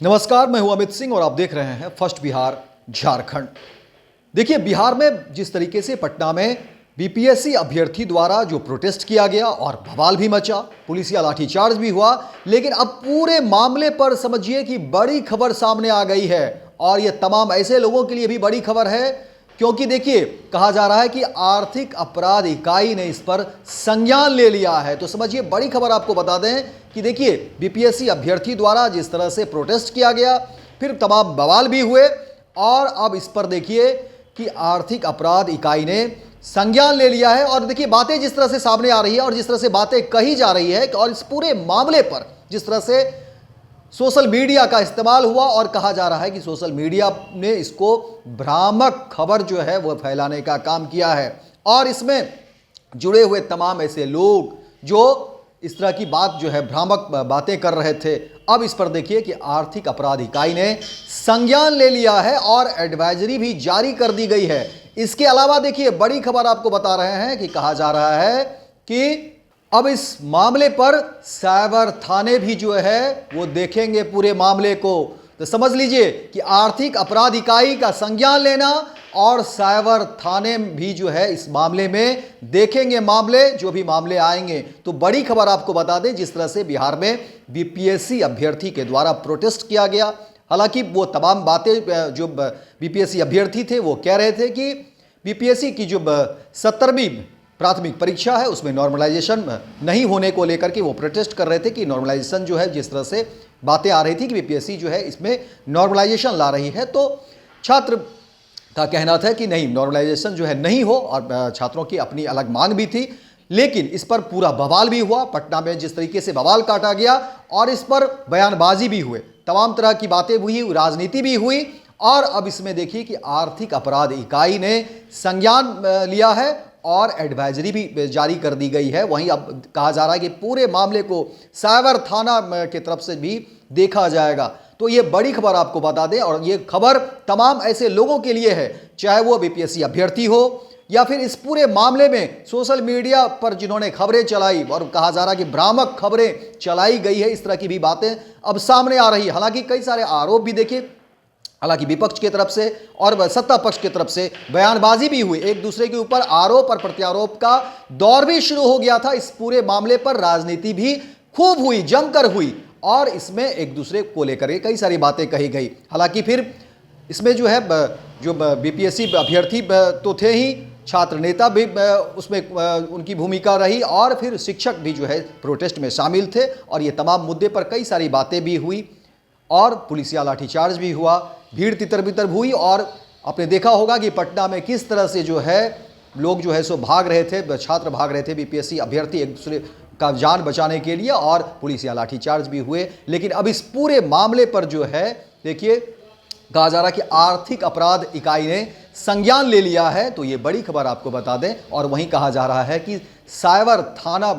नमस्कार, मैं हूं अमित सिंह और आप देख रहे हैं फर्स्ट बिहार झारखंड। देखिए, बिहार में जिस तरीके से पटना में बीपीएससी अभ्यर्थी द्वारा जो प्रोटेस्ट किया गया और बवाल भी मचा, पुलिसिया लाठीचार्ज भी हुआ, लेकिन अब पूरे मामले पर समझिए कि बड़ी खबर सामने आ गई है। और यह तमाम ऐसे लोगों के लिए भी बड़ी खबर है क्योंकि देखिए, कहा जा रहा है कि आर्थिक अपराध इकाई ने इस पर संज्ञान ले लिया है। तो समझिए, बड़ी खबर आपको बता दें कि देखिए, बीपीएससी अभ्यर्थी द्वारा जिस तरह से प्रोटेस्ट किया गया, फिर तमाम बवाल भी हुए और अब इस पर देखिए कि आर्थिक अपराध इकाई ने संज्ञान ले लिया है। और देखिए, बातें जिस तरह से सामने आ रही है और जिस तरह से बातें कही जा रही है और इस पूरे मामले पर जिस तरह से सोशल मीडिया का इस्तेमाल हुआ और कहा जा रहा है कि सोशल मीडिया ने इसको भ्रामक खबर जो है वह फैलाने का काम किया है। और इसमें जुड़े हुए तमाम ऐसे लोग जो इस तरह की बात जो है भ्रामक बातें कर रहे थे, अब इस पर देखिए कि आर्थिक अपराध इकाई ने संज्ञान ले लिया है और एडवाइजरी भी जारी कर दी गई है। इसके अलावा देखिए, बड़ी खबर आपको बता रहे हैं कि कहा जा रहा है कि अब इस मामले पर साइबर थाने भी जो है वो देखेंगे पूरे मामले को। तो समझ लीजिए कि आर्थिक अपराध इकाई का संज्ञान लेना और साइबर थाने भी जो है इस मामले में देखेंगे मामले, जो भी मामले आएंगे। तो बड़ी खबर आपको बता दें, जिस तरह से बिहार में बीपीएससी अभ्यर्थी के द्वारा प्रोटेस्ट किया गया, हालांकि वो तमाम बातें जो बीपीएससी अभ्यर्थी थे वो कह रहे थे कि बीपीएससी की जो 70वीं प्राथमिक परीक्षा है उसमें नॉर्मलाइजेशन नहीं होने को लेकर के वो प्रोटेस्ट कर रहे थे कि नॉर्मलाइजेशन जो है, जिस तरह से बातें आ रही थी कि बीपीएससी जो है इसमें नॉर्मलाइजेशन ला रही है, तो छात्र का कहना था कि नहीं, नॉर्मलाइजेशन जो है नहीं हो। और छात्रों की अपनी अलग मांग भी थी, लेकिन इस पर पूरा बवाल भी हुआ। पटना में जिस तरीके से बवाल काटा गया और इस पर बयानबाजी भी हुए, तमाम तरह की बातें हुई, राजनीति भी हुई। और अब इसमें देखिए कि आर्थिक अपराध इकाई ने संज्ञान लिया है और एडवाइजरी भी जारी कर दी गई है। वहीं अब कहा जा रहा है कि पूरे मामले को साइबर थाना की तरफ से भी देखा जाएगा। तो ये बड़ी खबर आपको बता दें, और ये खबर तमाम ऐसे लोगों के लिए है, चाहे वो बीपीएससी अभ्यर्थी हो या फिर इस पूरे मामले में सोशल मीडिया पर जिन्होंने खबरें चलाई, और कहा जा रहा है कि भ्रामक खबरें चलाई गई है, इस तरह की भी बातें अब सामने आ रही है। हालांकि कई सारे आरोप भी देखिए, हालांकि विपक्ष की तरफ से और सत्ता पक्ष की तरफ से बयानबाजी भी हुई, एक दूसरे के ऊपर आरोप और प्रत्यारोप का दौर भी शुरू हो गया था। इस पूरे मामले पर राजनीति भी खूब हुई, जमकर हुई, और इसमें एक दूसरे को लेकर कई सारी बातें कही गई। हालांकि फिर इसमें जो है जो बीपीएससी अभ्यर्थी तो थे ही, छात्र नेता भी उसमें उनकी भूमिका रही, और फिर शिक्षक भी जो है प्रोटेस्ट में शामिल थे। और ये तमाम मुद्दे पर कई सारी बातें भी हुई और पुलिसिया लाठीचार्ज भी हुआ, भीड़ तितर बितर हुई। और आपने देखा होगा कि पटना में किस तरह से जो है लोग जो है सो भाग रहे थे, छात्र भाग रहे थे, बीपीएससी अभ्यर्थी एक दूसरे का जान बचाने के लिए, और पुलिसिया लाठीचार्ज भी हुए। लेकिन अब इस पूरे मामले पर जो है देखिए, कहा जा रहा है कि आर्थिक अपराध इकाई ने संज्ञान ले लिया है। तो ये बड़ी खबर आपको बता दें। और वहीं कहा जा रहा है कि साइबर थाना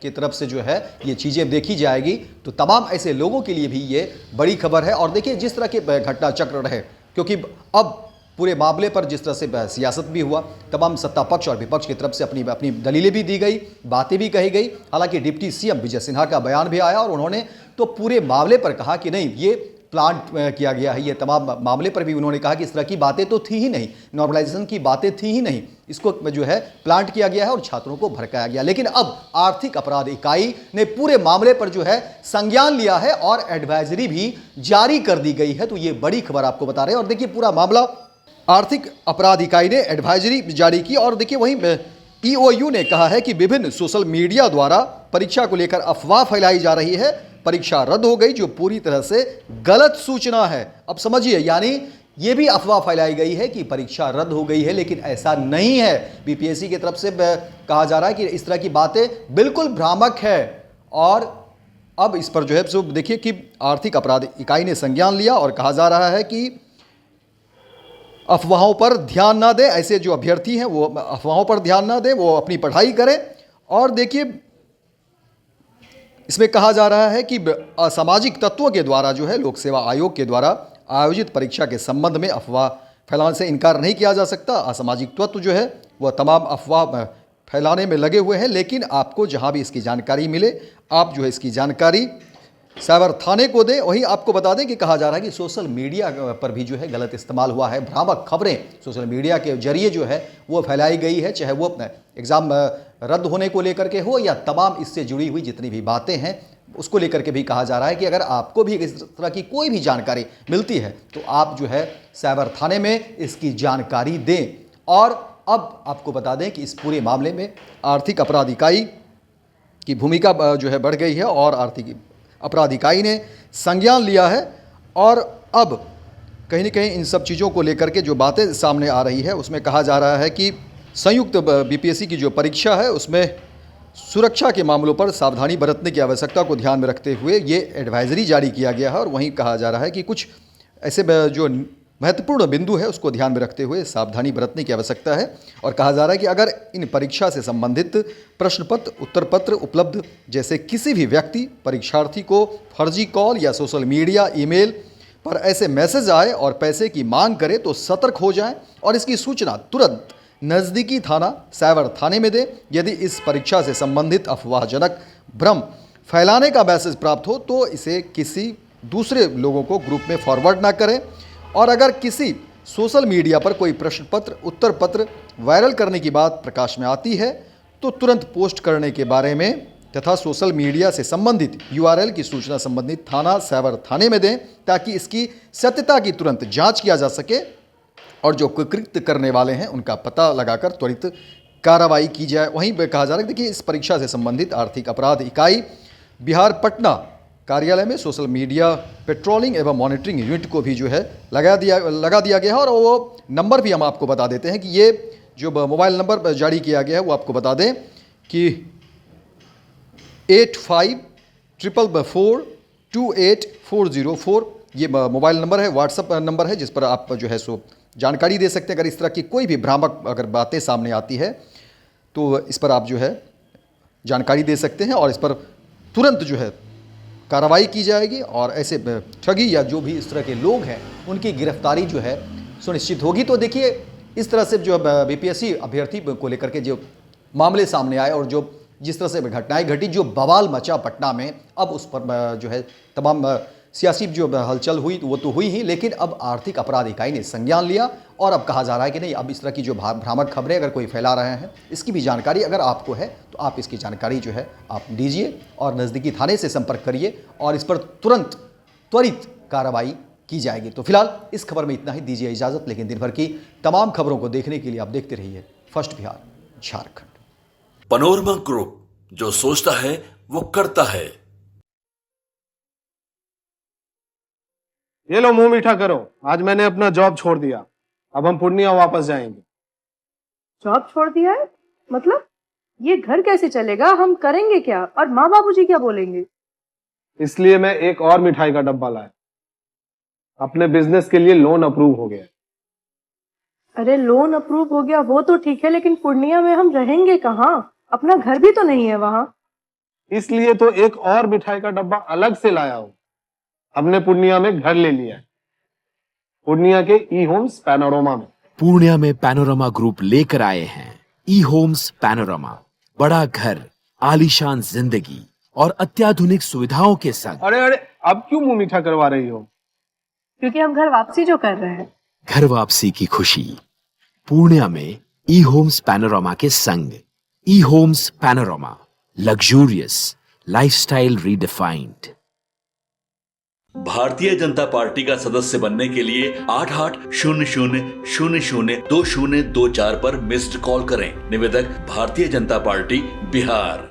की तरफ से जो है ये चीज़ें देखी जाएगी। तो तमाम ऐसे लोगों के लिए भी ये बड़ी खबर है। और देखिए, जिस तरह के घटना चक्र रहे, क्योंकि अब पूरे मामले पर जिस तरह से सियासत भी हुआ, तमाम सत्ता पक्ष और विपक्ष की तरफ से अपनी अपनी दलीलें भी दी गई, बातें भी कही गई। हालांकि डिप्टी सीएम विजय सिन्हा का बयान भी आया और उन्होंने तो पूरे मामले पर कहा कि नहीं, ये प्लांट किया गया है। ये तमाम मामले पर भी उन्होंने कहा कि इस तरह की बातें तो थी ही नहीं, नॉर्मलाइजेशन की बातें थी ही नहीं, इसको जो है प्लांट किया गया है और छात्रों को भड़काया गया। लेकिन अब आर्थिक अपराध इकाई ने पूरे मामले पर जो है संज्ञान लिया है और एडवाइजरी भी जारी कर दी गई है। तो ये बड़ी खबर आपको बता रहे हैं। और देखिए, पूरा मामला आर्थिक अपराध इकाई ने एडवाइजरी जारी की। और देखिए, वहीं ईओयू ने कहा है कि विभिन्न सोशल मीडिया द्वारा परीक्षा को लेकर अफवाह फैलाई जा रही है, परीक्षा रद्द हो गई, जो पूरी तरह से गलत सूचना है। अब समझिए, यानी ये भी अफवाह फैलाई गई है कि परीक्षा रद्द हो गई है, लेकिन ऐसा नहीं है। बीपीएससी की तरफ से कहा जा रहा है कि इस तरह की बातें बिल्कुल भ्रामक है। और अब इस पर जो है सो देखिए कि आर्थिक अपराध इकाई ने संज्ञान लिया और कहा जा रहा है कि अफवाहों पर ध्यान ना दें, ऐसे जो अभ्यर्थी हैं वो अफवाहों पर ध्यान ना दें, वो अपनी पढ़ाई करें। और देखिए, इसमें कहा जा रहा है कि असामाजिक तत्वों के द्वारा जो है लोक सेवा आयोग के द्वारा आयोजित परीक्षा के संबंध में अफवाह फैलाने से इनकार नहीं किया जा सकता। असामाजिक तत्व जो है वह तमाम अफवाह फैलाने में लगे हुए हैं, लेकिन आपको जहां भी इसकी जानकारी मिले, आप जो है इसकी जानकारी साइबर थाने को दें। वहीं आपको बता दें कि कहा जा रहा है कि सोशल मीडिया पर भी जो है गलत इस्तेमाल हुआ है, भ्रामक खबरें सोशल मीडिया के जरिए जो है वो फैलाई गई है, चाहे वो एग्ज़ाम रद्द होने को लेकर के हो या तमाम इससे जुड़ी हुई जितनी भी बातें हैं उसको लेकर के भी कहा जा रहा है कि अगर आपको भी इस तरह की कोई भी जानकारी मिलती है तो आप जो है साइबर थाने में इसकी जानकारी दें। और अब आपको बता दें कि इस पूरे मामले में आर्थिक अपराध इकाई की भूमिका जो है बढ़ गई है और आर्थिक अपराध इकाई ने संज्ञान लिया है। और अब कहीं न कहीं इन सब चीज़ों को लेकर के जो बातें सामने आ रही है उसमें कहा जा रहा है कि संयुक्त बीपीएससी की जो परीक्षा है उसमें सुरक्षा के मामलों पर सावधानी बरतने की आवश्यकता को ध्यान में रखते हुए ये एडवाइजरी जारी किया गया है। और वहीं कहा जा रहा है कि कुछ ऐसे जो महत्वपूर्ण बिंदु है उसको ध्यान में रखते हुए सावधानी बरतने की आवश्यकता है। और कहा जा रहा है कि अगर इन परीक्षा से संबंधित प्रश्न पत्र, उत्तर पत्र उपलब्ध जैसे किसी भी व्यक्ति परीक्षार्थी को फर्जी कॉल या सोशल मीडिया, ईमेल पर ऐसे मैसेज आए और पैसे की मांग करे तो सतर्क हो जाएं और इसकी सूचना तुरंत नज़दीकी थाना साइबर थाने में दें। यदि इस परीक्षा से संबंधित अफवाहजनक भ्रम फैलाने का मैसेज प्राप्त हो तो इसे किसी दूसरे लोगों को ग्रुप में फॉरवर्ड ना करें। और अगर किसी सोशल मीडिया पर कोई प्रश्न पत्र, उत्तर पत्र वायरल करने की बात प्रकाश में आती है तो तुरंत पोस्ट करने के बारे में तथा सोशल मीडिया से संबंधित URL की सूचना संबंधित थाना साइबर थाने में दें ताकि इसकी सत्यता की तुरंत जांच किया जा सके और जो कुकृत्य करने वाले हैं उनका पता लगाकर त्वरित कार्रवाई की जाए। वहीं कहा जा रहा है कि इस परीक्षा से संबंधित आर्थिक अपराध इकाई बिहार पटना कार्यालय में सोशल मीडिया पेट्रोलिंग एवं मॉनिटरिंग यूनिट को भी जो है लगा दिया गया है। और वो नंबर भी हम आपको बता देते हैं कि ये जो मोबाइल नंबर जारी किया गया है वो आपको बता दें कि 8544428404 ये मोबाइल नंबर है, व्हाट्सएप नंबर है जिस पर आप जो है सो जानकारी दे सकते हैं। अगर इस तरह की कोई भी भ्रामक अगर बातें सामने आती है तो इस पर आप जो है जानकारी दे सकते हैं और इस पर तुरंत जो है कार्रवाई की जाएगी और ऐसे ठगी या जो भी इस तरह के लोग हैं उनकी गिरफ्तारी जो है सुनिश्चित होगी। तो देखिए इस तरह से जो बीपीएससी अभ्यर्थी को लेकर के जो मामले सामने आए और जो जिस तरह से घटनाएं घटी, जो बवाल मचा पटना में, अब उस पर जो है तमाम सियासी जो हलचल हुई वो तो हुई ही, लेकिन अब आर्थिक अपराध इकाई ने संज्ञान लिया और अब कहा जा रहा है कि नहीं, अब इस तरह की जो भ्रामक खबरें अगर कोई फैला रहे हैं इसकी भी जानकारी अगर आपको है तो आप इसकी जानकारी जो है आप दीजिए और नज़दीकी थाने से संपर्क करिए और इस पर तुरंत त्वरित कार्रवाई की जाएगी। तो फिलहाल इस खबर में इतना ही, दीजिए इजाज़त, लेकिन दिन भर की तमाम खबरों को देखने के लिए आप देखते रहिए first Bihar Jharkhand. Panorama group, जो सोचता है वो करता है। ये लो मुंह मीठा करो, आज मैंने अपना जॉब छोड़ दिया, अब हम पूर्णिया वापस जाएंगे। जॉब छोड़ दिया है? मतलब ये घर कैसे चलेगा? हम करेंगे क्या और माँ बाबूजी क्या बोलेंगे? इसलिए मैं एक और मिठाई का डब्बा लाया, अपने बिजनेस के लिए लोन अप्रूव हो गया। अरे लोन अप्रूव हो गया वो तो ठीक है, लेकिन पूर्णिया में हम रहेंगे कहाँ? अपना घर भी तो नहीं है वहाँ। इसलिए तो एक और मिठाई का डब्बा अलग से लाया हूँ। हमने पूर्णिया में घर ले लिया है, पूर्णिया के ई होम्स पैनोरमा में। पूर्णिया में पैनोरमा ग्रुप लेकर आए हैं ई होम्स पैनोरमा, बड़ा घर, आलीशान जिंदगी और अत्याधुनिक सुविधाओं के संग। अरे अरे, अब क्यों मुंह मीठा करवा रही हो? क्योंकि हम घर वापसी जो कर रहे हैं। घर वापसी की खुशी पूर्णिया में ई होम्स पैनोरमा के संग। ई homes panorama, luxurious lifestyle redefined. Bharatiya Janata party का सदस्य बनने के लिए 8800002024 पर मिस्ड कॉल करें। निवेदक, भारतीय जनता पार्टी बिहार।